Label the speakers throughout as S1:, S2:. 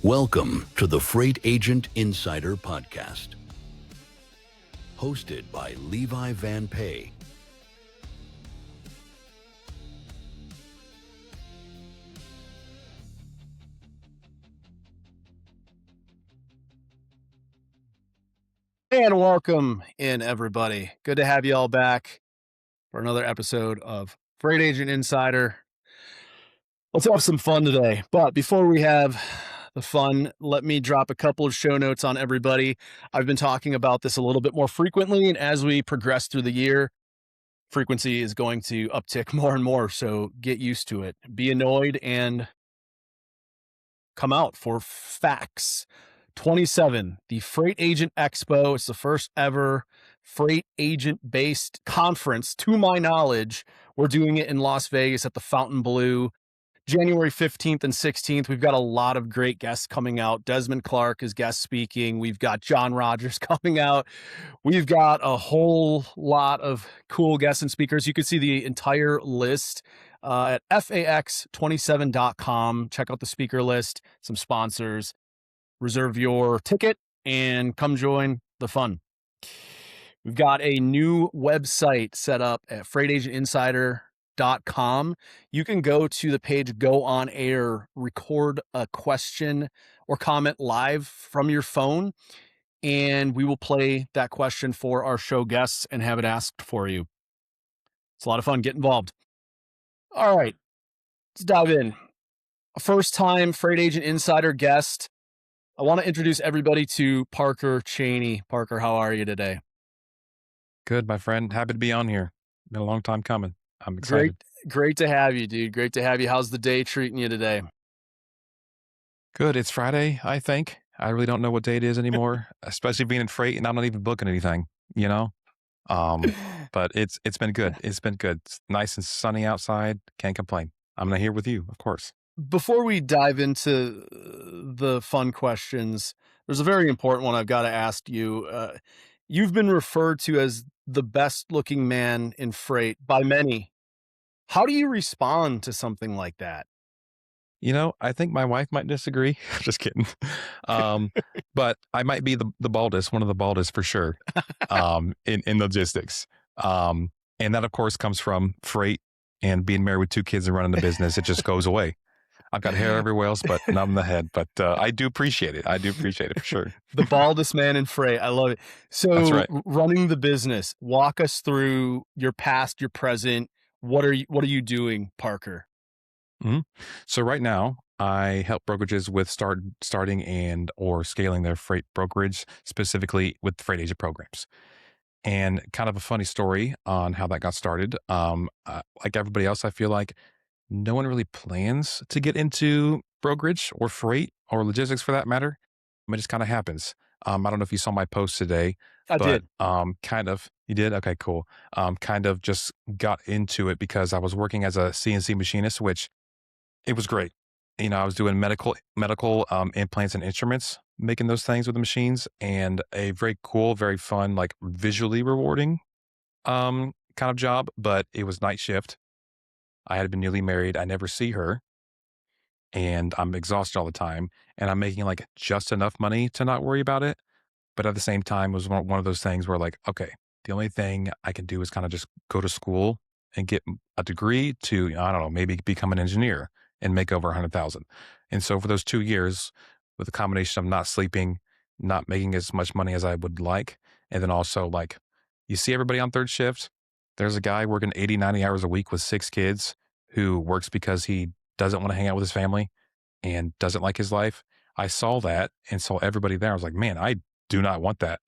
S1: Welcome to the Freight Agent Insider Podcast, hosted by Levi Van Pay.
S2: And welcome in, everybody. Good to have you all back for another episode of Freight Agent Insider. Let's have some fun today. But before we have the fun, let me drop a couple of show notes on everybody. I've been talking about this a little bit more frequently, and as we progress through the year, frequency is going to uptick more and more, so get used to it. Be annoyed and come out for FACS 27, the Freight Agent Expo. It's the first ever freight agent-based conference, to my knowledge. We're doing it in Las Vegas at the Fontainebleau, January 15th and 16th. We've got a lot of great guests coming out. Desmond Clark is guest speaking. We've got John Rogers coming out. We've got a whole lot of cool guests and speakers. You can see the entire list at fax27.com. Check out the speaker list, some sponsors. Reserve your ticket and come join the fun. We've got a new website set up at freightagentinsider.com. You can go to the page, go on air, record a question or comment live from your phone, and we will play that question for our show guests and have it asked for you. It's a lot of fun. Get involved. All right, let's dive in. A first-time Freight Agent Insider guest. I want to introduce everybody to Parker Chaney. Parker, how are you today?
S3: Good, my friend. Happy to be on here. Been a long time coming. I'm excited.
S2: Great to have you, dude. Great to have you. How's the day treating you today?
S3: Good. It's Friday, I think. I really don't know what day it is anymore, especially being in freight and I'm not even booking anything, you know? But it's been good. It's been good. It's nice and sunny outside. Can't complain. I'm here with you, of course.
S2: Before we dive into the fun questions, there's a very important one I've got to ask you. You've been referred to as the best looking man in freight by many. How do you respond to something like that?
S3: You know, I think my wife might disagree. Just kidding. But I might be the baldest, one of the baldest for sure, in logistics. And that, of course, comes from freight and being married with 2 kids and running the business. It just goes away. I've got hair everywhere else, but not in the head. But I do appreciate it. I do appreciate it for sure.
S2: The baldest man in freight. I love it. So
S3: That's right.
S2: Running the business, walk us through your past, your present. What are you doing, Parker?
S3: Mm-hmm. So right now, I help brokerages with starting and or scaling their freight brokerage, specifically with freight agent programs. And kind of a funny story on how that got started. Like everybody else, I feel like no one really plans to get into brokerage or freight or logistics for that matter. It just kind of happens. I don't know if you saw my post today.
S2: I did.
S3: Kind of. You did? Okay, cool. Kind of just got into it because I was working as a CNC machinist, which it was great. You know, I was doing medical implants and instruments, making those things with the machines, and a very cool, very fun, like visually rewarding kind of job, but it was night shift. I had been newly married. I never see her and I'm exhausted all the time and I'm making like just enough money to not worry about it. But at the same time, it was one of those things where like, okay, the only thing I can do is kind of just go to school and get a degree to, I don't know, maybe become an engineer and make over 100,000. And so for those 2 years with a combination of not sleeping, not making as much money as I would like. And then also like, you see everybody on third shift. There's a guy working 80, 90 hours a week with 6 kids who works because he doesn't want to hang out with his family and doesn't like his life. I saw that and saw everybody there. I was like, man, I do not want that.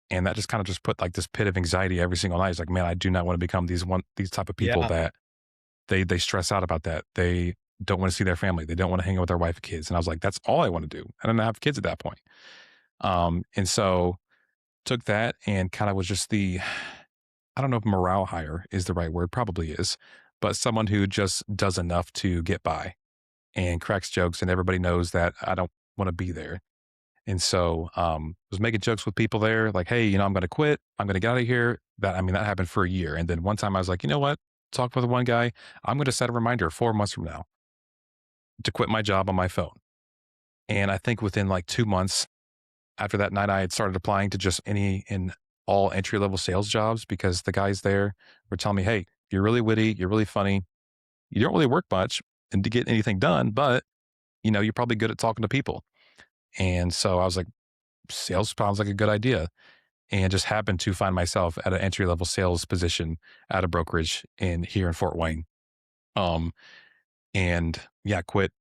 S3: And that just kind of just put like this pit of anxiety every single night. It's like, man, I do not want to become these type of people that they stress out about that. They don't want to see their family. They don't want to hang out with their wife and kids. And I was like, that's all I want to do. I didn't have kids at that point. And so took that and kind of was just I don't know if morale higher is the right word, probably is, but someone who just does enough to get by and cracks jokes and everybody knows that I don't want to be there. And so was making jokes with people there like, hey, you know, I'm going to quit. I'm going to get out of here. That happened for a year. And then one time I was like, you know what? Talk with one guy. I'm going to set a reminder 4 months from now to quit my job on my phone. And I think within like 2 months after that night, I had started applying to just any and all entry level sales jobs because the guys there were telling me, hey, you're really witty, you're really funny, you don't really work much and to get anything done, but you're probably good at talking to people. And so I was like, sales sounds like a good idea. And just happened to find myself at an entry level sales position at a brokerage here in Fort Wayne. Um, and yeah, quit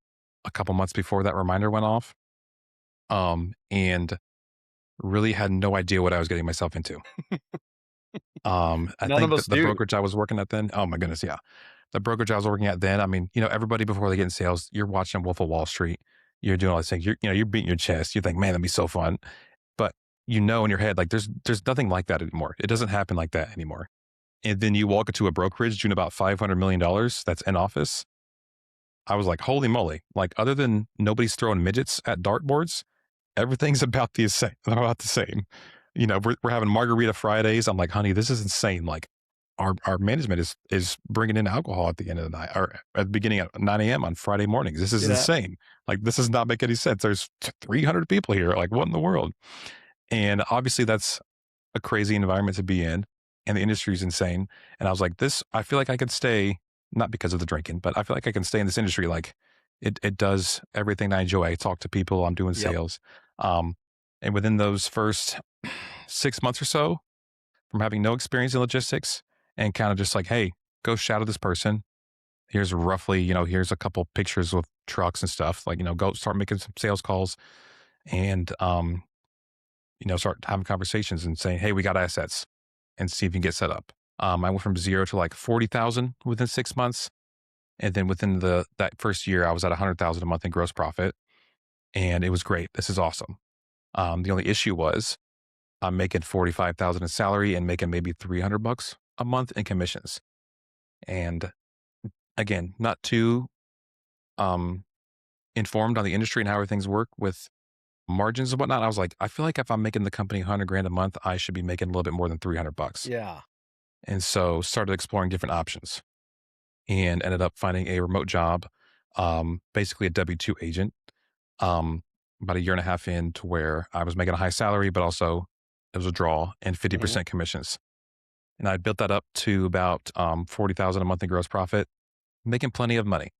S3: a couple months before that reminder went off. And really had no idea what I was getting myself into. I
S2: None of
S3: think
S2: us
S3: that the
S2: do.
S3: brokerage I was working at then, oh my goodness, yeah. The brokerage I was working at then, I mean, everybody before they get in sales, you're watching Wolf of Wall Street. You're doing all these things. You're beating your chest. You think, man, that'd be so fun. But in your head, like there's nothing like that anymore. It doesn't happen like that anymore. And then you walk into a brokerage doing about $500 million that's in office. I was like, holy moly. Like other than nobody's throwing midgets at dartboards, everything's about the same. About the same. We're having margarita Fridays. I'm like, honey, this is insane. Like, our management is bringing in alcohol at the end of the night or at the beginning at 9 a.m. on Friday mornings. This is
S2: Yeah.
S3: insane. Like, this does not make any sense. There's 300 people here. Like, what in the world? And obviously, that's a crazy environment to be in, and the industry is insane. And I was like, I feel like I could stay, not because of the drinking, but I feel like I can stay in this industry. Like, it does everything I enjoy. I talk to people. I'm doing
S2: Yep.
S3: sales. And within those first 6 months or so, from having no experience in logistics and kind of just like, hey, go shadow this person. Here's roughly, here's a couple pictures with trucks and stuff. Like, go start making some sales calls and, start having conversations and saying, hey, we got assets and see if you can get set up. I went from 0 to like 40,000 within 6 months. And then within that first year, I was at 100,000 a month in gross profit. And it was great. This is awesome. The only issue was I'm making 45,000 in salary and making maybe $300 a month in commissions. And again, not too um, informed on the industry and how things work with margins and whatnot. I was like, I feel like if I'm making the company 100 grand a month, I should be making a little bit more than $300.
S2: Yeah.
S3: And so started exploring different options and ended up finding a remote job, basically a W-2 agent, about a year and a half in to where I was making a high salary, but also it was a draw and 50% commissions. And I built that up to about 40,000 a month in gross profit, making plenty of money,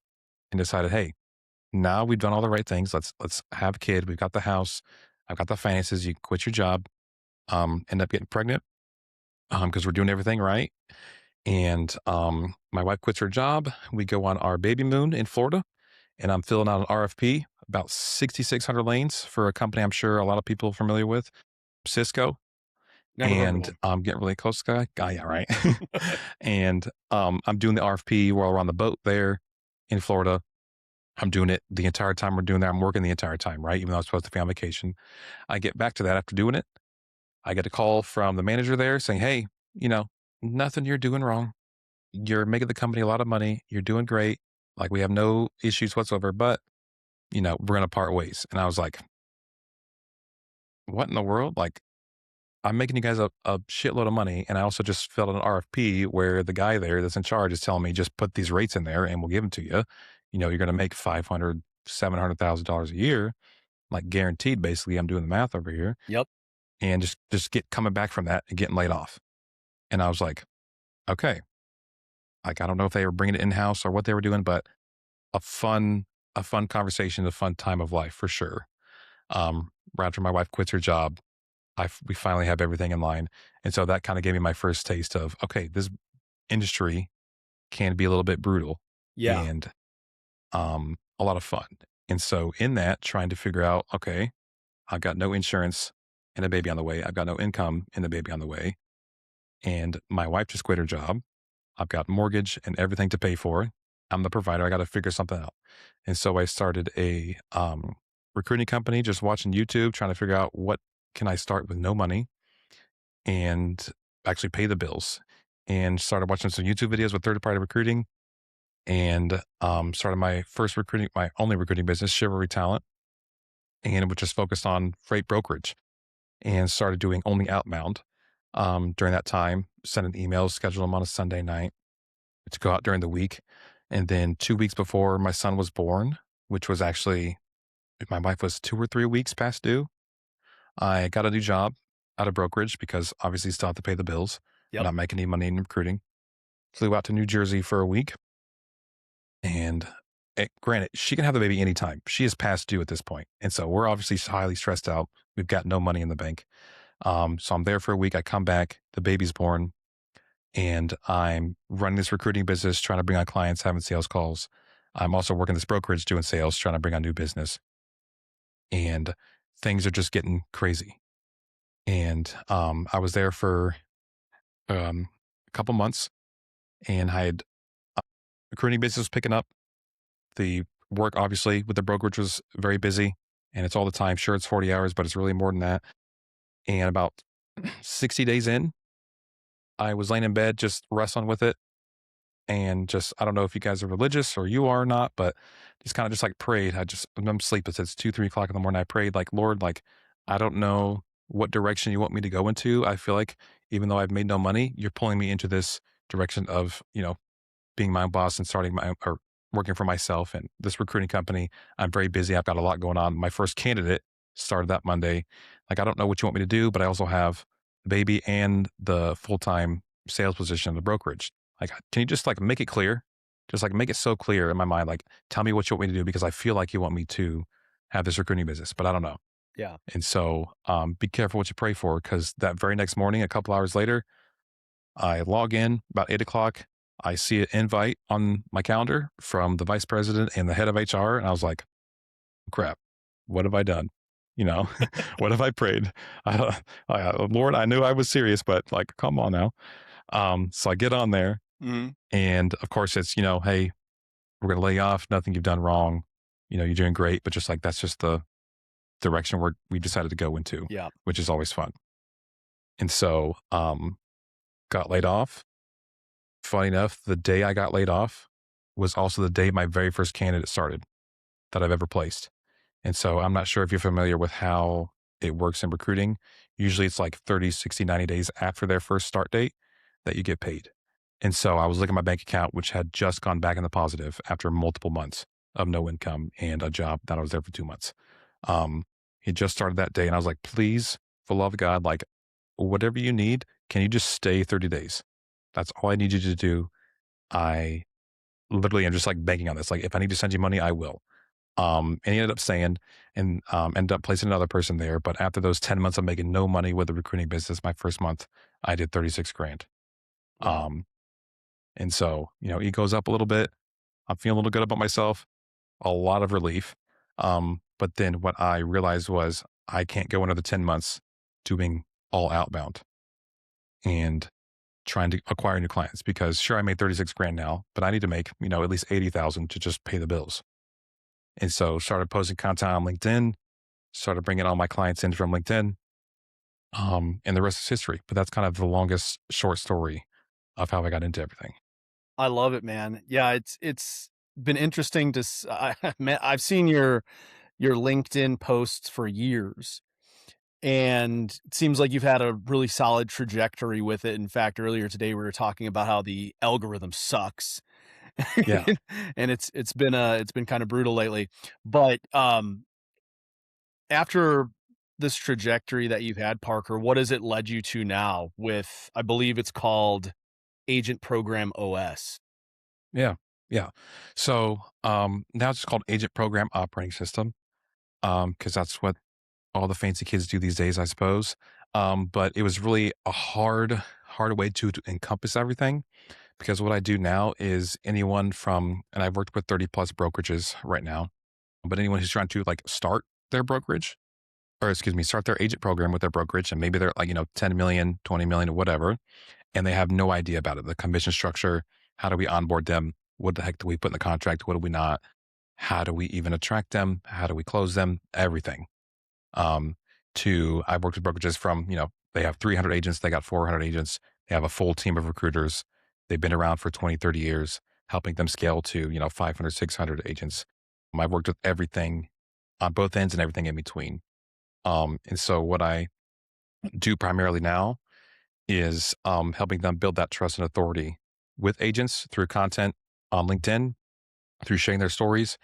S3: and decided, hey, now we've done all the right things. Let's have a kid. We've got the house. I've got the finances. You quit your job, end up getting pregnant because we're doing everything right. And my wife quits her job. We go on our baby moon in Florida, and I'm filling out an RFP about 6,600 lanes for a company I'm sure a lot of people are familiar with, Cisco.
S2: Never heard of
S3: And
S2: them.
S3: I'm getting really close to the guy. Yeah, right. And I'm doing the RFP while we're on the boat there in Florida. I'm doing it the entire time we're doing that. I'm working the entire time, right? Even though I was supposed to be on vacation. I get back to that after doing it. I get a call from the manager there saying, hey, nothing you're doing wrong. You're making the company a lot of money. You're doing great. Like we have no issues whatsoever, but we're going to part ways. And I was like, what in the world? Like, I'm making you guys a shitload of money. And I also just filled out an RFP where the guy there that's in charge is telling me just put these rates in there and we'll give them to you. You're going to make $500,000, $700,000 a year, like guaranteed. Basically, I'm doing the math over here.
S2: Yep.
S3: And just get coming back from that and getting laid off. And I was like, okay, like, I don't know if they were bringing it in-house or what they were doing, but a fun conversation, a fun time of life for sure. Right after my wife quits her job, we finally have everything in line. And so that kind of gave me my first taste of, okay, this industry can be a little bit brutal
S2: Yeah.
S3: and a lot of fun. And so in that, trying to figure out, okay, I've got no insurance and a baby on the way. I've got no income and a baby on the way. And my wife just quit her job. I've got mortgage and everything to pay for. I'm the provider. I got to figure something out. And so I started a recruiting company, just watching YouTube, trying to figure out what can I start with no money and actually pay the bills. And started watching some YouTube videos with third-party recruiting and started my only recruiting business, Chivalry Talent, and which is focused on freight brokerage, and started doing only outbound during that time, sending emails, schedule them on a Sunday night to go out during the week. And then 2 weeks before my son was born, which was actually my wife was 2 or 3 weeks past due. I got a new job out of brokerage because obviously still have to pay the bills.
S2: Yep.
S3: Not making any money in recruiting. Flew out to New Jersey for a week. And granted, she can have the baby anytime. She is past due at this point. And so we're obviously highly stressed out. We've got no money in the bank. So I'm there for a week. I come back, the baby's born, and I'm running this recruiting business, trying to bring on clients, having sales calls. I'm also working this brokerage doing sales, trying to bring on new business. And things are just getting crazy. And I was there for a couple months, and I had recruiting business was picking up. The work, obviously, with the brokerage was very busy, and it's all the time. Sure, it's 40 hours, but it's really more than that. And about 60 days in, I was laying in bed, just wrestling with it. And just, I don't know if you guys are religious or you are or not, but just kind of just like prayed. I'm sleepless. It's 2, 3 o'clock in the morning. I prayed like, Lord, like, I don't know what direction you want me to go into. I feel like even though I've made no money, you're pulling me into this direction of, being my own boss and starting or working for myself and this recruiting company. I'm very busy. I've got a lot going on. My first candidate started that Monday. Like, I don't know what you want me to do, but I also have the baby and the full-time sales position in the brokerage. Like, can you just like make it clear? Just like make it so clear in my mind. Like, tell me what you want me to do because I feel like you want me to have this recruiting business, but I don't know.
S2: Yeah.
S3: And so be careful what you pray for because that very next morning, a couple hours later, I log in about 8 o'clock. I see an invite on my calendar from the vice president and the head of HR. And I was like, crap, what have I done? What have I prayed? Lord, I knew I was serious, but like, come on now. So I get on there and of course it's, hey, we're going to lay you off. Nothing you've done wrong. You're doing great, but just like, that's just the direction we decided to go into,
S2: Yeah.
S3: which is always fun. And so, got laid off. Funny enough, the day I got laid off was also the day my very first candidate started that I've ever placed. And so I'm not sure if you're familiar with how it works in recruiting. Usually it's like 30, 60, 90 days after their first start date that you get paid. And so I was looking at my bank account, which had just gone back in the positive after multiple months of no income and a job that I was there for 2 months. He just started that day and I was like, please, for the love of God, like whatever you need, can you just stay 30 days? That's all I need you to do. I literally am just like banking on this. Like, if I need to send you money, I will. And he ended up staying and ended up placing another person there. But after those 10 months of making no money with the recruiting business, my first month, I did 36 grand.
S2: Wow.
S3: And so, it goes up a little bit. I'm feeling a little good about myself, a lot of relief. But then what I realized was I can't go another 10 months doing all outbound and trying to acquire new clients because sure, I made 36 grand now, but I need to make, at least 80,000 to just pay the bills. And so started posting content on LinkedIn, started bringing all my clients in from LinkedIn. And the rest is history, but that's kind of the longest short story of how I got into everything.
S2: I love it, man. Yeah. It's been interesting to, man, I've seen your LinkedIn posts for years. And it seems like you've had a really solid trajectory with it. In fact, earlier today, we were talking about how the algorithm sucks.
S3: Yeah.
S2: And it's been kind of brutal lately. But after this trajectory that you've had, Parker, what has it led you to now with, I believe it's called Agent Program OS?
S3: Yeah. Yeah. So now it's called Agent Program Operating System because that's what all the fancy kids do these days, I suppose. But it was really a hard way to encompass everything because what I do now is anyone from, and I've worked with 30 plus brokerages right now, but anyone who's trying to like start their brokerage or excuse me, start their agent program with their brokerage and maybe they're like, 10 million, 20 million or whatever, and they have no idea about it. The commission structure, how do we onboard them? What the heck do we put in the contract? What do we not? How do we even attract them? How do we close them? Everything. Um, I've worked with brokerages from, they have 300 agents, they got 400 agents, they have a full team of recruiters. They've been around for 20, 30 years, helping them scale to, 500, 600 agents. I've worked with everything on both ends and everything in between. And so what I do primarily now is helping them build that trust and authority with agents through content on LinkedIn, through sharing their stories,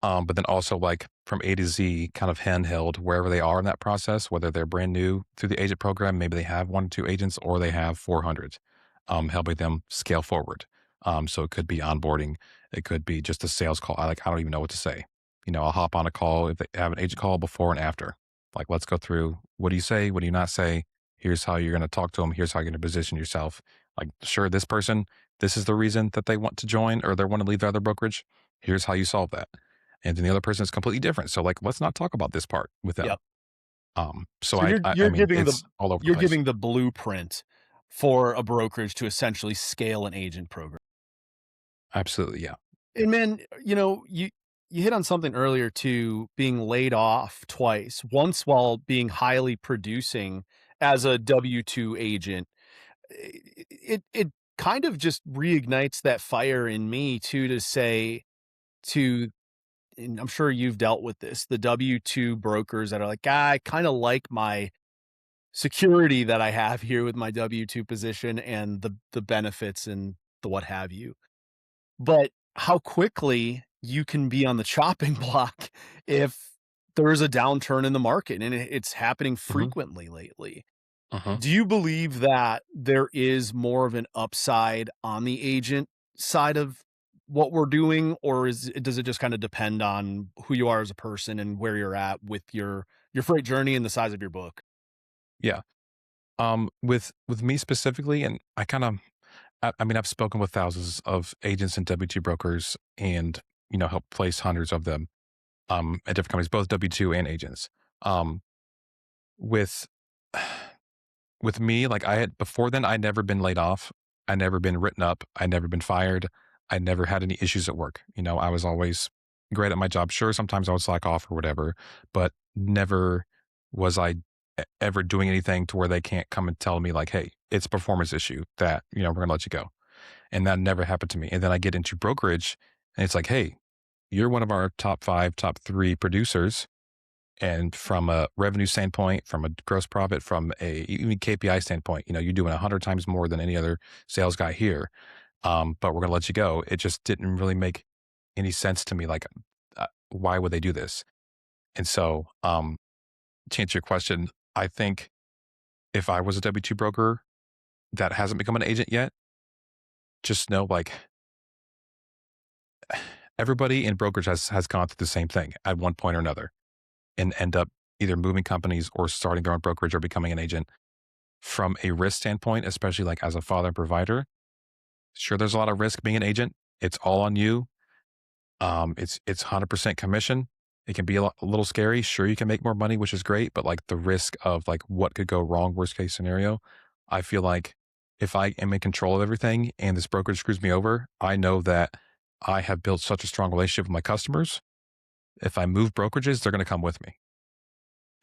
S3: But then also like from A to Z, kind of handheld wherever they are in that process, whether they're brand new through the agent program, maybe they have 1 or 2 agents, or they have 400, helping them scale forward. So it could be onboarding, it could be just a sales call. I don't even know what to say. I'll hop on a call if they have an agent call before and after. Like, let's go through, what do you say? What do you not say? Here's how you're going to talk to them. Here's how you're going to position yourself. Like, sure, this person, this is the reason that they want to join or they want to leave their other brokerage. Here's how you solve that. And then the other person is completely different. So like, let's not talk about this part with them.
S2: Yep.
S3: So
S2: So
S3: I mean, it's all over the
S2: you're
S3: place.
S2: giving the blueprint for a brokerage to essentially scale an agent program.
S3: Absolutely. Yeah.
S2: And man, you hit on something earlier too, being laid off twice. Once while being highly producing as a W-2 agent. It kind of just reignites that fire in me too, to say to, and I'm sure you've dealt with this, the W-2 brokers that are like, I kind of like my security that I have here with my W-2 position and the benefits and the what have you. But how quickly you can be on the chopping block if there's a downturn in the market, and it's happening
S3: hmm
S2: frequently lately.
S3: hmm
S2: Do you believe that there is more of an upside on the agent side of what we're doing, or does it just kind of depend on who you are as a person and where you're at with your freight journey and the size of your book?
S3: Yeah. With me specifically, and I mean, I've spoken with thousands of agents and W-2 brokers and, helped place hundreds of them, at different companies, both W-2 and agents. Um, with, with me, like before then, I'd never been laid off. I'd never been written up. I'd never been fired. I never had any issues at work. I was always great at my job. Sure, sometimes I would slack off or whatever, but never was I ever doing anything to where they can't come and tell me like, hey, it's a performance issue that, we're going to let you go. And that never happened to me. And then I get into brokerage and it's like, hey, you're one of our top 5, top 3 producers. And from a revenue standpoint, from a gross profit, from a even KPI standpoint, you're doing 100 times more than any other sales guy here. But we're going to let you go. It just didn't really make any sense to me. Like, why would they do this? And so, to answer your question, I think if I was a W-2 broker that hasn't become an agent yet, just know like everybody in brokerage has gone through the same thing at one point or another and end up either moving companies or starting their own brokerage or becoming an agent. From a risk standpoint, especially like as a father and provider, sure, there's a lot of risk being an agent. It's all on you. It's 100% commission. It can be a little scary. Sure, you can make more money, which is great, but like the risk of like what could go wrong, worst case scenario, I feel like if I am in control of everything and this brokerage screws me over, I know that I have built such a strong relationship with my customers. If I move brokerages, they're going to come with me.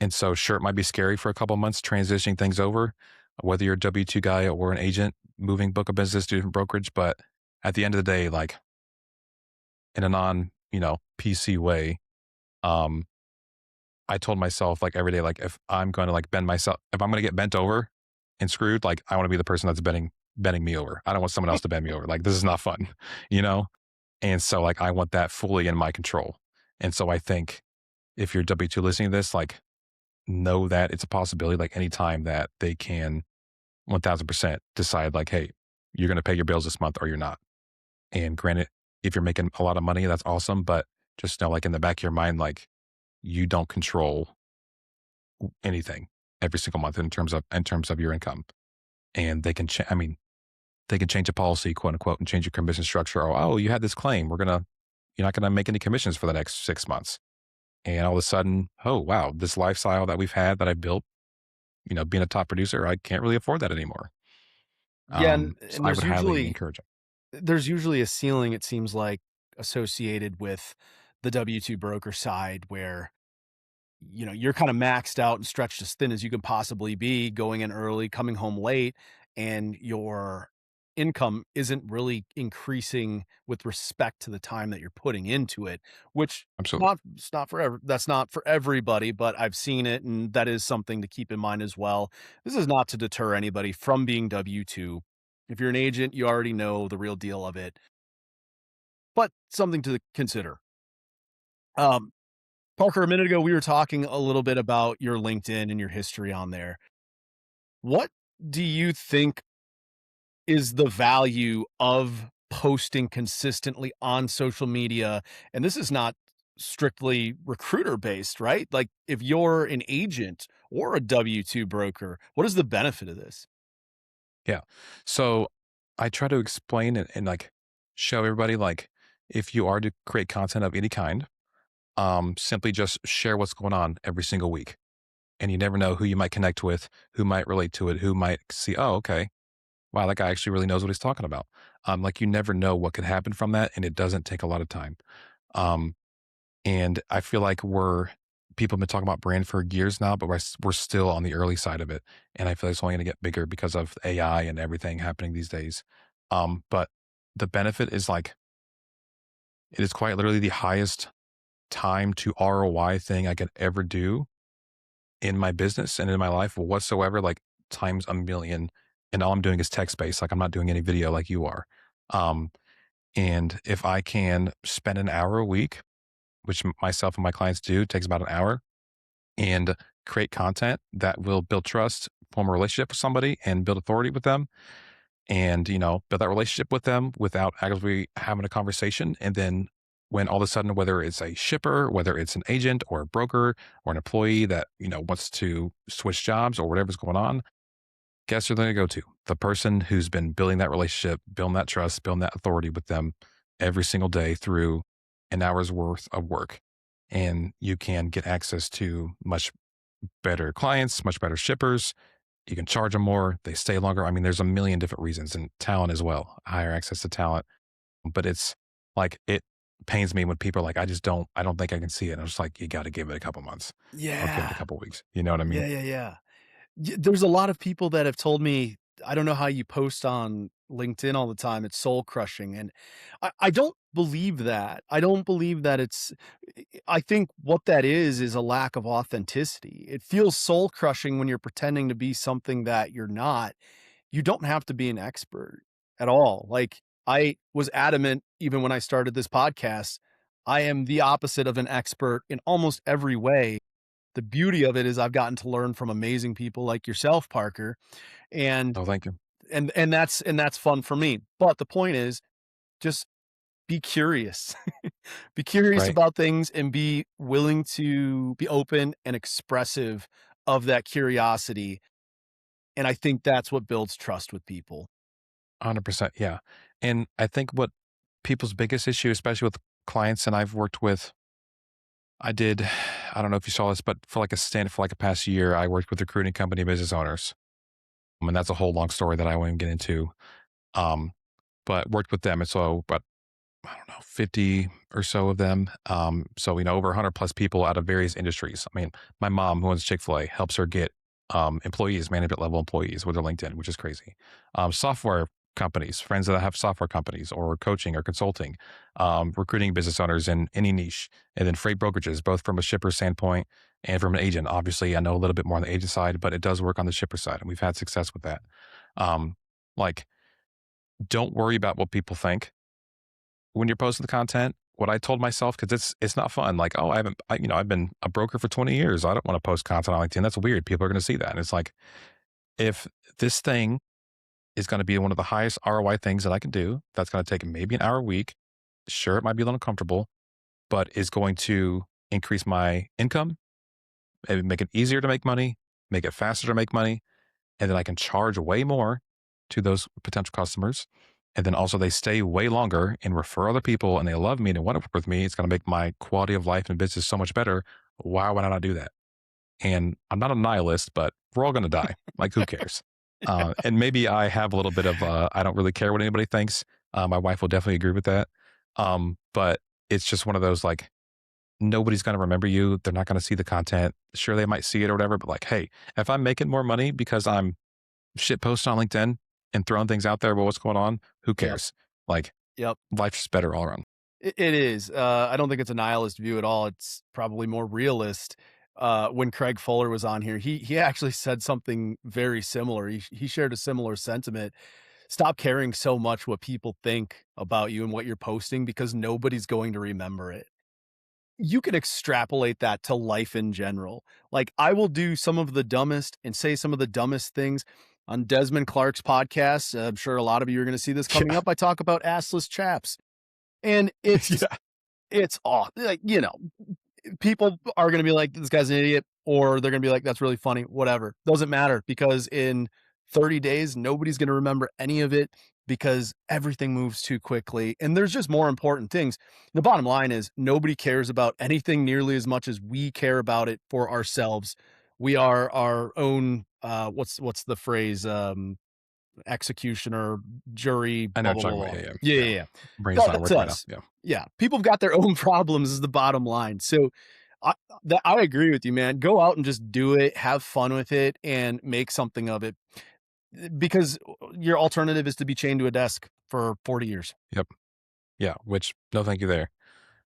S3: And so, sure, it might be scary for a couple of months transitioning things over, whether you're a W-2 guy or an agent moving book of business to different brokerage. But at the end of the day, like in a non, PC way, um, I told myself like every day, like if I'm going to like bend myself, if I'm going to get bent over and screwed, like I want to be the person that's bending me over. I don't want someone else to bend me over. Like this is not fun, you know? And so like I want that fully in my control. And so I think if you're W-2 listening to this, like know that it's a possibility, like anytime that they can 1000% decide like, hey, you're going to pay your bills this month or you're not. And granted, if you're making a lot of money, that's awesome. But just know like in the back of your mind, like you don't control anything every single month in terms of your income. And they can, I mean, they can change a policy, quote unquote, and change your commission structure. Or, oh, you had this claim. You're not going to make any commissions for the next 6 months. And all of a sudden, oh, wow, this lifestyle that we've had that I built, being a top producer, I can't really afford that anymore.
S2: Yeah, and,
S3: So
S2: and
S3: I would highly encourage it.
S2: there's usually a ceiling, it seems like, associated with the W-2 broker side where you're kind of maxed out and stretched as thin as you can possibly be, going in early, coming home late, and your income isn't really increasing with respect to the time that you're putting into it, which
S3: Absolutely.
S2: that's not for everybody, but I've seen it, and that is something to keep in mind as well. This is not to deter anybody from being W-2. If you're an agent, you already know the real deal of it, but something to consider. Um, Parker, a minute ago, we were talking a little bit about your LinkedIn and your history on there. What do you think is the value of posting consistently on social media? And this is not strictly recruiter based, right? Like if you're an agent or a W-2 broker, what is the benefit of this?
S3: Yeah. So I try to explain and like show everybody like if you are to create content of any kind, simply just share what's going on every single week. And you never know who you might connect with, who might relate to it, who might see, oh, okay, wow, that guy actually really knows what he's talking about. Like you never know what could happen from that, and it doesn't take a lot of time. Um, and I feel like people have been talking about brand for years now, but we're still on the early side of it. And I feel like it's only going to get bigger because of AI and everything happening these days. But the benefit is like it is quite literally the highest time to ROI thing I could ever do in my business and in my life whatsoever, like times a million. And all I'm doing is text based. Like I'm not doing any video like you are. Um, and if I can spend an hour a week, which myself and my clients do, takes about an hour, and create content that will build trust, form a relationship with somebody, and build authority with them, and build that relationship with them without actively having a conversation. And then when all of a sudden, whether it's a shipper, whether it's an agent or a broker or an employee that wants to switch jobs or whatever's going on, guess who they're going to go to? The person who's been building that relationship, building that trust, building that authority with them every single day through an hour's worth of work. And you can get access to much better clients, much better shippers. You can charge them more. They stay longer. I mean, there's a million different reasons, and talent as well, higher access to talent. But it's like, it pains me when people are like, I don't think I can see it. And I'm just like, you got to give it a couple months or give it a
S2: Yeah.
S3: couple weeks. You know what I mean?
S2: Yeah. There's a lot of people that have told me, I don't know how you post on LinkedIn all the time. It's soul crushing. And I don't believe that. I don't believe that I think what that is a lack of authenticity. It feels soul crushing when you're pretending to be something that you're not. You don't have to be an expert at all. Like I was adamant, even when I started this podcast, I am the opposite of an expert in almost every way. The beauty of it is I've gotten to learn from amazing people like yourself, Parker, and
S3: Oh, thank you.
S2: that's fun for me. But the point is just be curious. Be curious
S3: Right.
S2: about things and be willing to be open and expressive of that curiosity. And I think that's what builds trust with people.
S3: 100%. Yeah. And I think what people's biggest issue, especially with clients and I've worked with, I did, I don't know if you saw this, but for like a past year, I worked with recruiting company business owners. And that's a whole long story that I won't even get into. Um, but worked with them. And so, but I don't know, 50 or so of them. So, over 100 plus people out of various industries. I mean, my mom, who owns Chick-fil-A, helps her get employees, management level employees with their LinkedIn, which is crazy. Software companies, friends that have software companies or coaching or consulting, recruiting business owners in any niche, and then freight brokerages, both from a shipper standpoint and from an agent. Obviously, I know a little bit more on the agent side, but it does work on the shipper side, and we've had success with that. Um, like, don't worry about what people think when you're posting the content. What I told myself, because it's not fun. Like, oh, I've been a broker for 20 years. I don't want to post content on LinkedIn. That's weird. People are going to see that. And it's like, if this thing is going to be one of the highest ROI things that I can do, that's going to take maybe an hour a week. Sure, it might be a little uncomfortable, but is going to increase my income, maybe make it easier to make money, make it faster to make money, and then I can charge way more to those potential customers. And then also they stay way longer and refer other people and they love me and want to work with me. It's going to make my quality of life and business so much better. Why would I not do that? And I'm not a nihilist, but we're all going to die. Like, who cares? And maybe I have a little bit of, I don't really care what anybody thinks. My wife will definitely agree with that. But it's just one of those, like, nobody's going to remember you. They're not going to see the content. Sure, they might see it or whatever, but like, hey, if I'm making more money because I'm shit posting on LinkedIn and throwing things out there about what's going on, who
S2: Yep.
S3: cares? Like,
S2: Yep.
S3: life's better all around.
S2: It is. I don't think it's a nihilist view at all. It's probably more realist. When Craig Fuller was on here, he actually said something very similar. He shared a similar sentiment. Stop caring so much what people think about you and what you're posting because nobody's going to remember it. you could extrapolate that to life in general. Like, I will do some of the dumbest and say some of the dumbest things on Desmond Clark's podcast. I'm sure a lot of you are going to see this coming
S3: Yeah.
S2: up. I talk about assless chaps, and
S3: Yeah.
S2: it's all like, people are going to be like, this guy's an idiot, or they're going to be like, that's really funny, whatever. Doesn't matter, because in 30 days, nobody's going to remember any of it, because everything moves too quickly. And there's just more important things. The bottom line is nobody cares about anything nearly as much as we care about it for ourselves. We are our own, what's the phrase? Executioner, jury,
S3: I know
S2: blah,
S3: what
S2: blah,
S3: you're
S2: blah,
S3: talking
S2: blah.
S3: about. Yeah.
S2: Yeah,
S3: Yeah.
S2: yeah,
S3: Yeah.
S2: yeah.
S3: Brain's not
S2: That's
S3: working right now.
S2: us.
S3: Yeah.
S2: Yeah. People have got their own problems is the bottom line. So I agree with you, man. Go out and just do it, have fun with it, and make something of it, because your alternative is to be chained to a desk for 40 years.
S3: Yep. Yeah. Which, no, thank you there.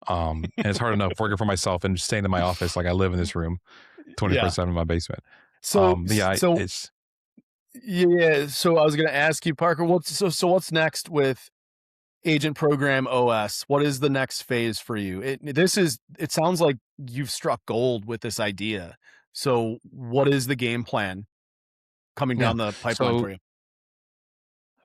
S3: And it's hard enough working for myself and staying in my office. Like, I live in this room
S2: Yeah.
S3: 24/7 in my basement.
S2: So,
S3: But yeah,
S2: so
S3: it's
S2: yeah. So I was going to ask you, Parker, what's next with Agent Program OS? What is the next phase for you? It sounds like you've struck gold with this idea. So what is the game plan coming
S3: yeah.
S2: down the pipeline
S3: So
S2: for you?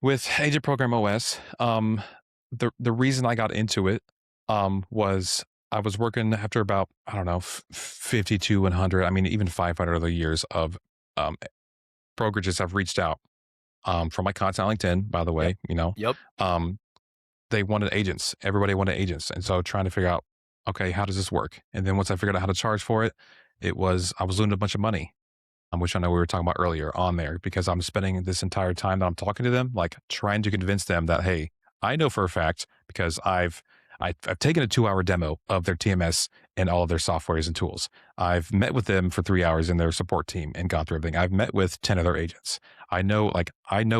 S3: with Agent Program OS, the reason I got into it was I was working after about, I don't know, 50 to 100, I mean, even 500 other years of um, brokerages have reached out from my content on LinkedIn, by the
S2: Yep.
S3: way,
S2: Yep.
S3: they wanted agents. Everybody wanted agents. And so trying to figure out, okay, how does this work? And then once I figured out how to charge for it, I was losing a bunch of money, which I know we were talking about earlier on there, because I'm spending this entire time that I'm talking to them, like trying to convince them that, hey, I know for a fact, because I've taken a 2-hour demo of their TMS and all of their softwares and tools. I've met with them for 3 hours in their support team and gone through everything. I've met with 10 other agents. I know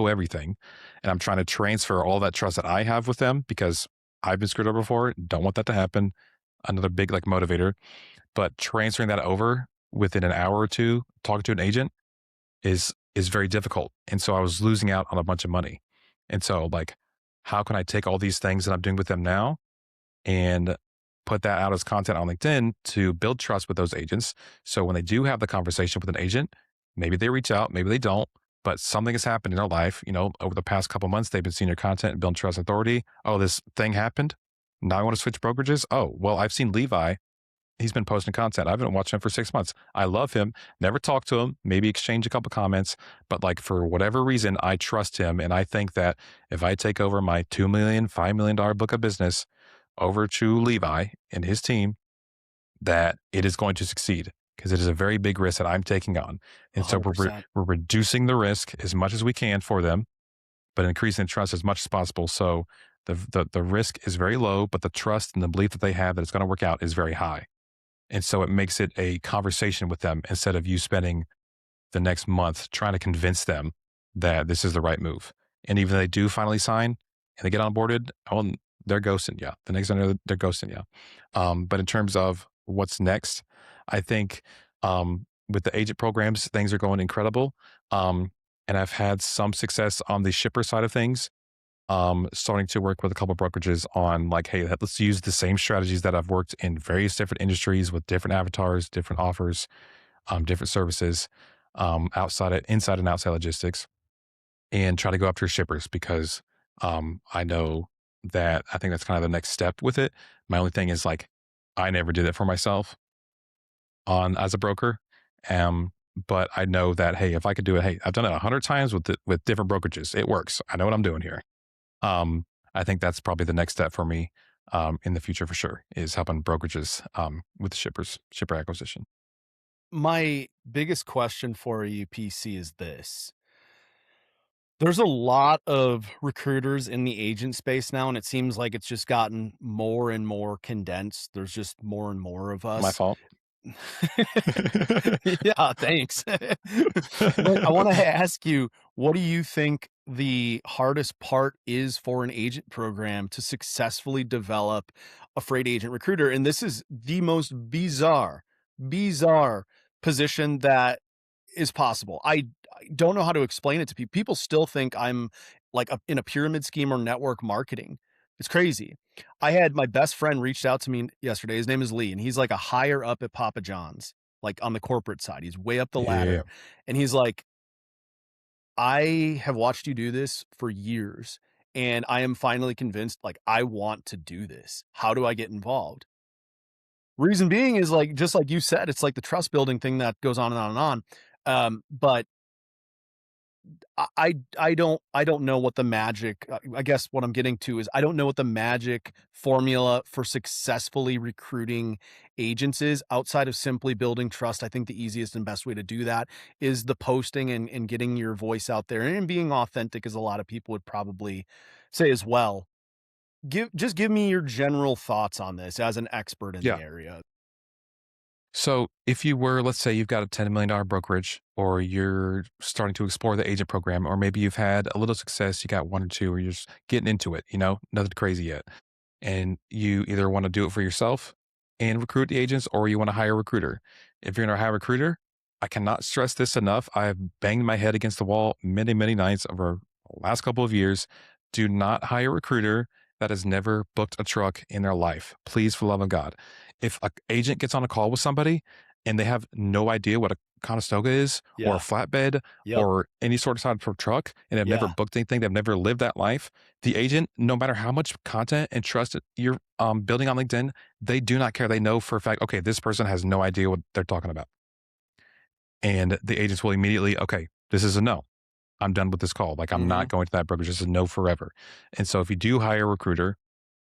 S3: everything, and I'm trying to transfer all that trust that I have with them, because I've been screwed over before. Don't want that to happen. Another big like motivator, but transferring that over within an hour or two, talking to an agent is very difficult. And so I was losing out on a bunch of money. And so, like, how can I take all these things that I'm doing with them now and put that out as content on LinkedIn to build trust with those agents? So when they do have the conversation with an agent, maybe they reach out, maybe they don't, but something has happened in their life. Over the past couple months, they've been seeing your content and building trust and authority. Oh, this thing happened. Now I want to switch brokerages. Oh, well, I've seen Levi. He's been posting content. I haven't watched him for 6 months. I love him. Never talked to him. Maybe exchange a couple comments, but like, for whatever reason, I trust him, and I think that if I take over my $2 million, $5 million book of business over to Levi and his team, that it is going to succeed, because it is a very big risk that I'm taking on. And so we're
S2: 100%.
S3: reducing the risk as much as we can for them, but increasing the trust as much as possible. So the risk is very low, but the trust and the belief that they have that it's going to work out is very high. And so it makes it a conversation with them, instead of you spending the next month trying to convince them that this is the right move. And even if they do finally sign and they get onboarded, oh, they're ghosting you. The next thing they're ghosting you. But in terms of what's next, I think with the agent programs, things are going incredible. And I've had some success on the shipper side of things. Starting to work with a couple of brokerages on, like, hey, let's use the same strategies that I've worked in various different industries with different avatars, different offers, different services, inside and outside logistics, and try to go after shippers, because I know that I think that's kind of the next step with it. My only thing is, like, I never did it for myself as a broker. But I know that, hey, if I could do it, hey, I've done it 100 times with different brokerages. It works. I know what I'm doing here. I think that's probably the next step for me in the future, for sure, is helping brokerages with shipper acquisition.
S2: My biggest question for you, PC, is this. There's a lot of recruiters in the agent space now, and it seems like it's just gotten more and more condensed. There's just more and more of
S3: My
S2: us.
S3: fault.
S2: Yeah, thanks. But I want to ask you, what do you think the hardest part is for an agent program to successfully develop a freight agent recruiter? And this is the most bizarre position that is possible. I don't know how to explain it to people. People still think I'm like in a pyramid scheme or network marketing. It's crazy. I had my best friend reached out to me yesterday. His name is Lee, and he's like a higher up at Papa John's, like on the corporate side. He's way up the
S3: Yeah.
S2: ladder. And he's like, I have watched you do this for years, and I am finally convinced, like, I want to do this. How do I get involved? Reason being is like, just like you said, it's like the trust building thing that goes on and on and on. But I don't know what the magic, I guess what I'm getting to is I don't know what the magic formula for successfully recruiting agents is outside of simply building trust. I think the easiest and best way to do that is the posting and getting your voice out there and being authentic, as a lot of people would probably say as well. Give me your general thoughts on this as an expert in the
S3: Yeah.
S2: area.
S3: So if you were, let's say you've got a $10 million brokerage, or you're starting to explore the agent program, or maybe you've had a little success, you got one or two, or you're just getting into it, nothing crazy yet. And you either want to do it for yourself and recruit the agents, or you want to hire a recruiter. If you're going to hire a recruiter, I cannot stress this enough. I have banged my head against the wall many, many nights over the last couple of years. Do not hire a recruiter that has never booked a truck in their life. Please, for the love of God. If an agent gets on a call with somebody and they have no idea what a Conestoga is, or a
S2: Yeah.
S3: flatbed,
S2: Yep.
S3: or any sort of type of truck, and have never
S2: Yeah.
S3: booked anything, they've never lived that life, the agent, no matter how much content and trust you're building on LinkedIn, they do not care. They know for a fact, okay, this person has no idea what they're talking about. And the agents will immediately, okay, this is a no. I'm done with this call. Like, I'm
S2: Hmm.
S3: not going to that brokerage. This is a no forever. And so if you do hire a recruiter,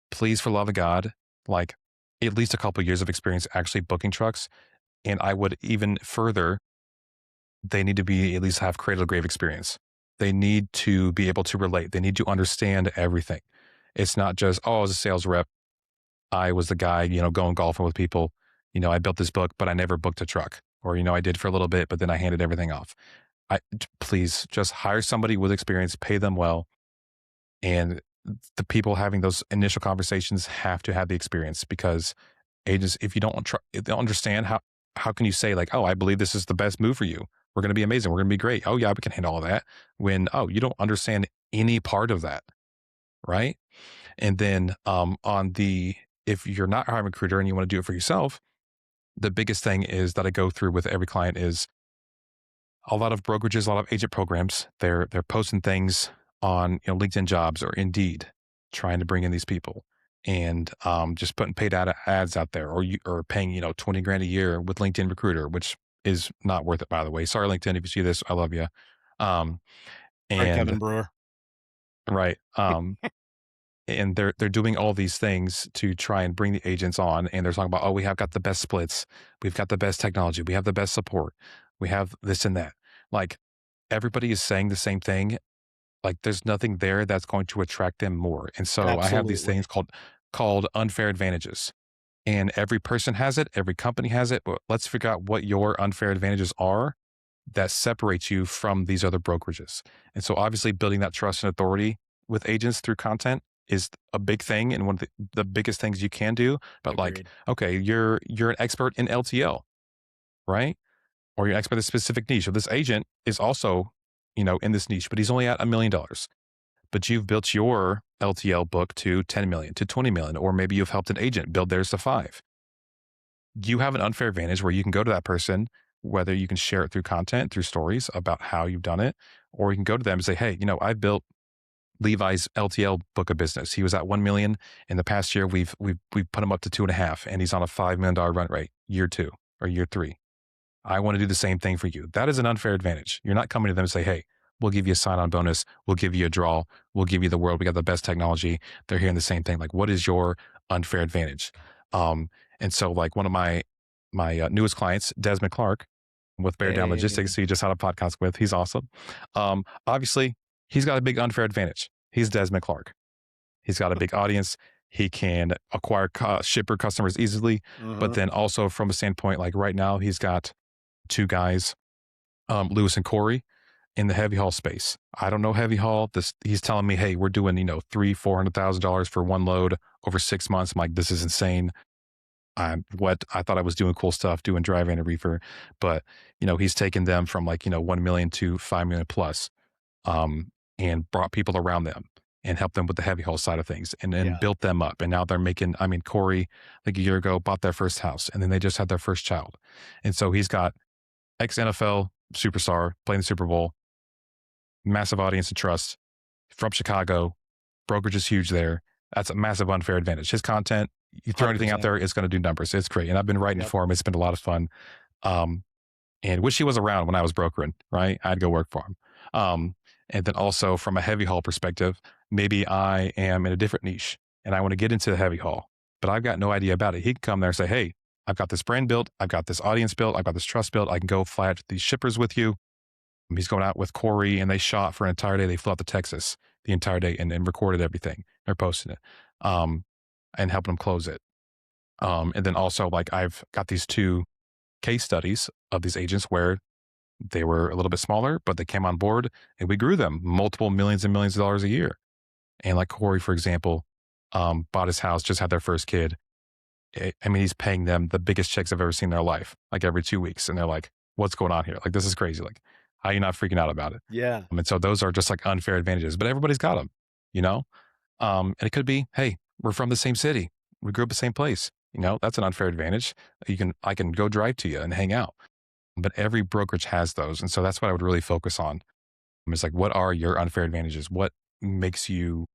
S3: please, for love of God, like at least a couple of years of experience actually booking trucks. And I would even further, they need to be at least have cradle to grave experience. They need to be able to relate. They need to understand everything. It's not just, oh, as a sales rep, I was the guy, going golfing with people. I built this book, but I never booked a truck. Or, I did for a little bit, but then I handed everything off. Please just hire somebody with experience, pay them well. And the people having those initial conversations have to have the experience, because agents, if you if they don't understand, how can you say like, oh, I believe this is the best move for you. We're going to be amazing. We're going to be great. Oh yeah, we can handle all that. When, oh, you don't understand any part of that. Right. And then if you're not hiring a recruiter and you want to do it for yourself, the biggest thing is that I go through with every client is a lot of brokerages, a lot of agent programs. They're posting things on LinkedIn Jobs or Indeed, trying to bring in these people, and just putting paid ads out there, or paying 20 grand a year with LinkedIn Recruiter, which is not worth it, by the way. Sorry, LinkedIn, if you see this, I love you. Um,
S2: Right, Kevin
S3: and
S2: Brewer.
S3: right, and they're doing all these things to try and bring the agents on, and they're talking about, oh, we have got the best splits, we've got the best technology, we have the best support, we have this and that. Like, everybody is saying the same thing. Like, there's nothing there that's going to attract them more. And so I have these things
S2: Absolutely.
S3: called unfair advantages. And every person has it, every company has it, but let's figure out what your unfair advantages are that separates you from these other brokerages. And so obviously building that trust and authority with agents through content is a big thing, and one of the biggest things you can do. But like,
S2: Agreed.
S3: okay, you're an expert in LTL, right? Or you're an expert in a specific niche. So this agent is also, in this niche, but he's only at $1 million. But you've built your LTL book to 10 million, to 20 million, or maybe you've helped an agent build theirs to 5. You have an unfair advantage where you can go to that person, whether you can share it through content, through stories about how you've done it, or you can go to them and say, hey, I've built Levi's LTL book of business. He was at 1 million. In the past year, we've put him up to 2.5, and he's on a $5 million run rate, year 2 or year 3. I want to do the same thing for you. That is an unfair advantage. You're not coming to them and say, hey, we'll give you a sign-on bonus. We'll give you a draw. We'll give you the world. We got the best technology. They're hearing the same thing. Like, what is your unfair advantage? And so like one of my newest clients, Desmond Clark with Bear Down
S2: Hey.
S3: Logistics, who you just had a podcast with. He's awesome. Obviously, he's got a big unfair advantage. He's Desmond Clark. He's got a big audience. He can acquire shipper customers easily. But
S2: Mhm.
S3: then also from a standpoint, like right now, he's got 2 guys, Lewis and Corey, in the heavy haul space. I don't know heavy haul. He's telling me, hey, we're doing, $300,000-$400,000 for one load over 6 months. I'm like, this is insane. I thought I was doing cool stuff, doing dry van and reefer, but he's taken them from like, 1 million to 5 million plus, and brought people around them. and helped them with the heavy haul side of things and
S2: Yeah.
S3: built them up. And now they're making, I mean, Corey, like a year ago, bought their first house and then they just had their first child. And so he's got ex NFL superstar playing the Super Bowl, massive audience and trust from Chicago. Brokerage is huge there. That's a massive unfair advantage. His content, you throw anything out
S2: 100%.
S3: there, it's going to do numbers. It's great. And I've been writing for him. It's been a lot of fun. And wish he was around when I was brokering, right? I'd go work for him. And then also from a heavy haul perspective, maybe I am in a different niche and I want to get into the heavy haul, but I've got no idea about it. He can come there and say, hey, I've got this brand built. I've got this audience built. I've got this trust built. I can go fly out to these shippers with you. He's going out with Corey and they shot for an entire day. They flew out to Texas the entire day and recorded everything. They're posting it and helping them close it. And then also like I've got these 2 case studies of these agents where they were a little bit smaller, but they came on board and we grew them multiple millions and millions of dollars a year. And like Corey, for example, bought his house, just had their first kid. I mean, he's paying them the biggest checks I've ever seen in their life, like every 2 weeks. And they're like, what's going on here? Like, this is crazy. Like, how are you not freaking out about it?
S2: Yeah.
S3: And so those are just like unfair advantages, but everybody's got them, you know? And it could be, hey, we're from the same city. We grew up the same place. You know, that's an unfair advantage. I can go drive to you and hang out. But every brokerage has those. And so that's what I would really focus on. It's like, what are your unfair advantages? What makes you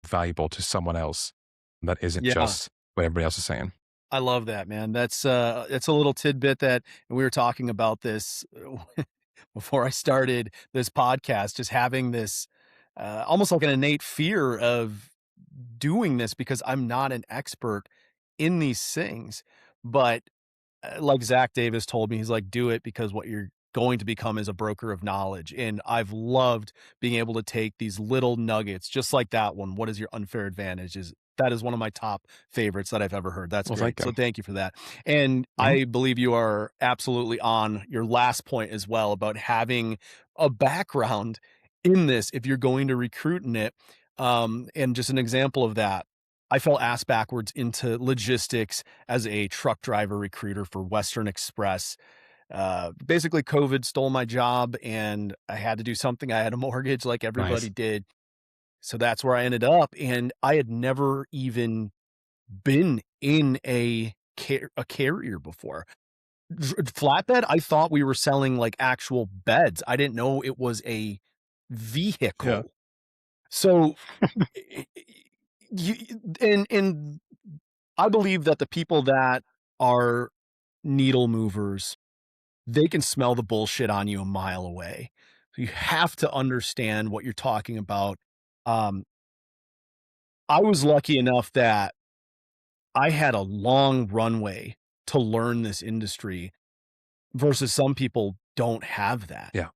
S3: valuable to someone else that isn't just what everybody else is saying?
S2: I love that, man. That's a little tidbit that we were talking about this before I started this podcast, just having this almost like an innate fear of doing this because I'm not an expert in these things. But like Zach Davis told me, he's like, do it because what you're going to become is a broker of knowledge. And I've loved being able to take these little nuggets, just like that one. What is your unfair advantage? That is one of my top favorites that I've ever heard. That's great. So thank you for that. And I believe you are absolutely on your last point as well about having a background in this if you're going to recruit in it. And just an example of that, I fell ass backwards into logistics as a truck driver recruiter for Western Express. Basically COVID stole my job and I had to do something. I had a mortgage like everybody did. So that's where I ended up. And I had never even been in a carrier before. Flatbed, I thought we were selling like actual beds. I didn't know it was a vehicle.
S3: Yeah.
S2: So, and I believe that the people that are needle movers, they can smell the bullshit on you a mile away. So you have to understand what you're talking about. I was lucky enough that I had a long runway to learn this industry versus some people don't have that.
S3: Yeah,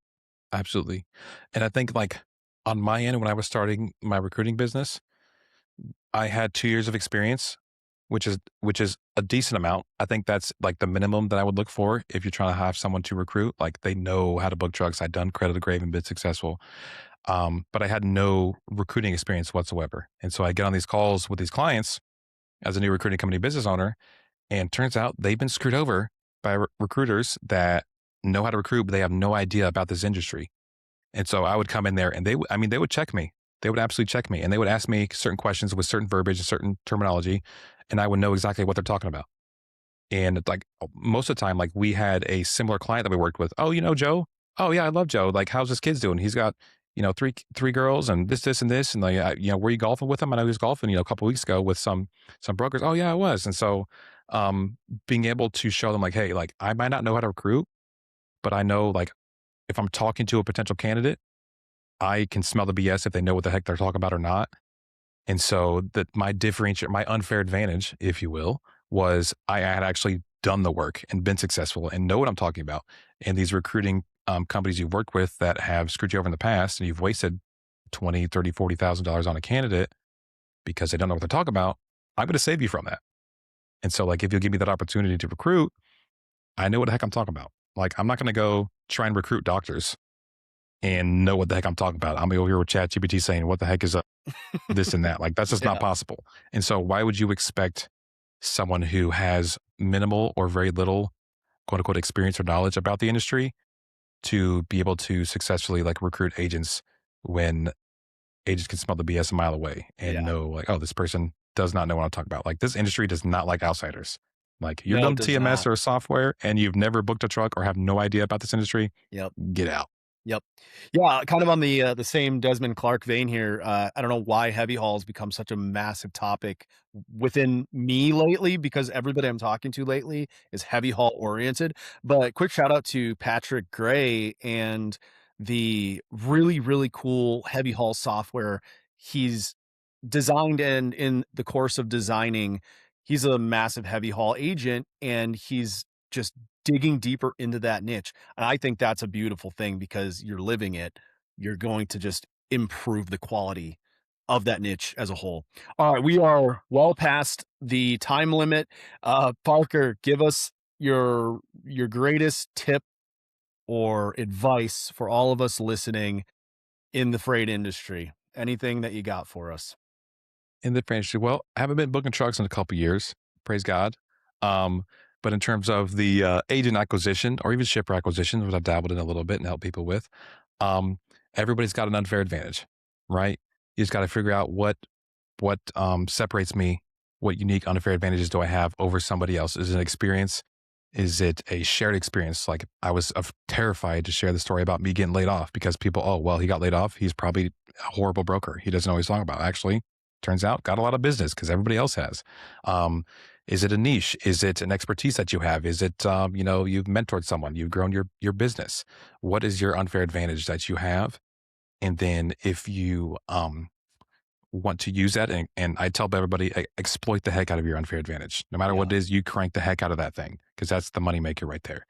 S3: absolutely. And I think like on my end, when I was starting my recruiting business, I had 2 years of experience, which is a decent amount. I think that's like the minimum that I would look for if you're trying to have someone to recruit. Like they know how to book trucks. I'd done credit grade and been successful. But I had no recruiting experience whatsoever. And so I get on these calls with these clients as a new recruiting company business owner, and turns out they've been screwed over by recruiters that know how to recruit, but they have no idea about this industry. And so I would come in there and they would check me. They would absolutely check me and they would ask me certain questions with certain verbiage and certain terminology, and I would know exactly what they're talking about. And like most of the time, like we had a similar client that we worked with. Oh, you know, Joe? Oh yeah, I love Joe. Like, how's his kids doing? He's got, you know, three girls and this and this. And like, you know, were you golfing with him? I know he was golfing, you know, a couple of weeks ago with some brokers. Oh yeah, I was. And so, being able to show them like, hey, like I might not know how to recruit, but I know like if I'm talking to a potential candidate, I can smell the BS if they know what the heck they're talking about or not. And so that my unfair advantage, if you will, was I had actually done the work and been successful and know what I'm talking about. And these recruiting companies you've worked with that have screwed you over in the past and you've wasted $20,000, $30,000, $40,000 on a candidate because they don't know what they're talking about, I'm going to save you from that. And so like, if you'll give me that opportunity to recruit, I know what the heck I'm talking about. Like, I'm not going to go try and recruit doctors and know what the heck I'm talking about. I'm over here with ChatGPT saying, what the heck is this and that? Like, that's just not possible. And so why would you expect someone who has minimal or very little quote unquote experience or knowledge about the industry to be able to successfully like recruit agents when agents can smell the BS a mile away and know like, oh, this person does not know what I'm talking about. Like this industry does not like outsiders. Like you're
S2: No, it
S3: done
S2: does
S3: TMS
S2: not.
S3: or software and you've never booked a truck or have no idea about this industry.
S2: Yep.
S3: Get out.
S2: Yep. Yeah, kind of on the same Desmond Clark vein here. I don't know why heavy haul has become such a massive topic within me lately, because everybody I'm talking to lately is heavy haul oriented. But quick shout out to Patrick Gray and the really, really cool heavy haul software he's designed, and in the course of designing, he's a massive heavy haul agent, and he's just digging deeper into that niche. And I think that's a beautiful thing, because you're living it. You're going to just improve the quality of that niche as a whole. All right, we are well past the time limit. Parker, give us your greatest tip or advice for all of us listening in the freight industry. Anything that you got for us?
S3: In the freight industry, well, I haven't been booking trucks in a couple of years, praise God. But in terms of the agent acquisition or even shipper acquisition, which I've dabbled in a little bit and helped people with, everybody's got an unfair advantage, right? You just got to figure out what separates me, what unique unfair advantages do I have over somebody else? Is it an experience? Is it a shared experience? Like I was terrified to share the story about me getting laid off because people, oh, well, he got laid off. He's probably a horrible broker. He doesn't know what he's talking about. Actually, turns out got a lot of business because everybody else has. Is it a niche? Is it an expertise that you have? Is it, you've mentored someone, you've grown your business. What is your unfair advantage that you have? And then if you want to use that, and I tell everybody, exploit the heck out of your unfair advantage. No matter what it is, you crank the heck out of that thing because that's the moneymaker right there.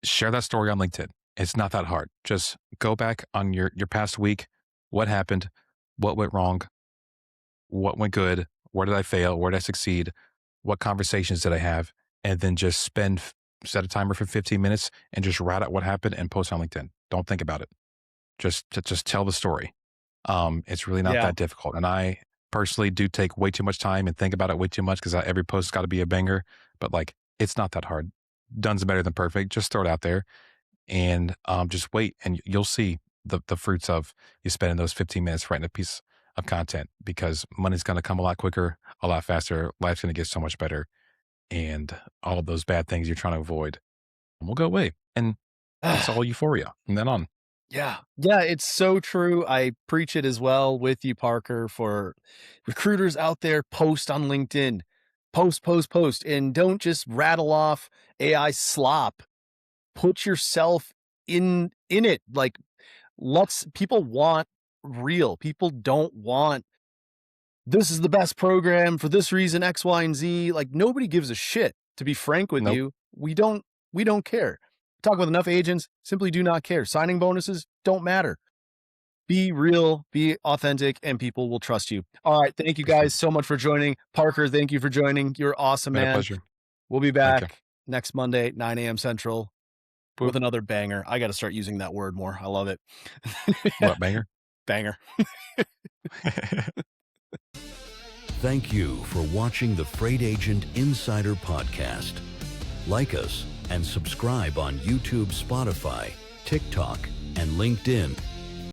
S3: Share that story on LinkedIn. It's not that hard. Just go back on your past week. What happened? What went wrong? What went good? Where did I fail? Where did I succeed? What conversations did I have? And then just set a timer for 15 minutes and just write out what happened and post on LinkedIn. Don't think about it. Just tell the story. It's really not that difficult. And I personally do take way too much time and think about it way too much because every post has got to be a banger, but like, it's not that hard. Done's better than perfect. Just throw it out there and just wait and you'll see the fruits of you spending those 15 minutes writing a piece of content, because money's going to come a lot quicker, a lot faster. Life's going to get so much better. And all of those bad things you're trying to avoid will go away. And it's all euphoria from then on.
S2: Yeah. Yeah, it's so true. I preach it as well with you, Parker, for recruiters out there. Post on LinkedIn, post, and don't just rattle off AI slop. Put yourself in it. Like, people want real. People don't want, this is the best program for this reason, X, Y, and Z. Like, nobody gives a shit, to be frank with you. We don't care. Talk with enough agents, simply do not care. Signing bonuses don't matter. Be real, be authentic, and people will trust you. All right. Thank you guys so much for joining. Parker, thank you for joining. You're awesome, man.
S3: Pleasure.
S2: We'll be back next Monday, 9 a.m. Central with another banger. I got to start using that word more. I love it.
S3: What, banger?
S2: Banger.
S1: Thank you for watching the Freight Agent Insider Podcast. Like us and subscribe on YouTube, Spotify, TikTok, and LinkedIn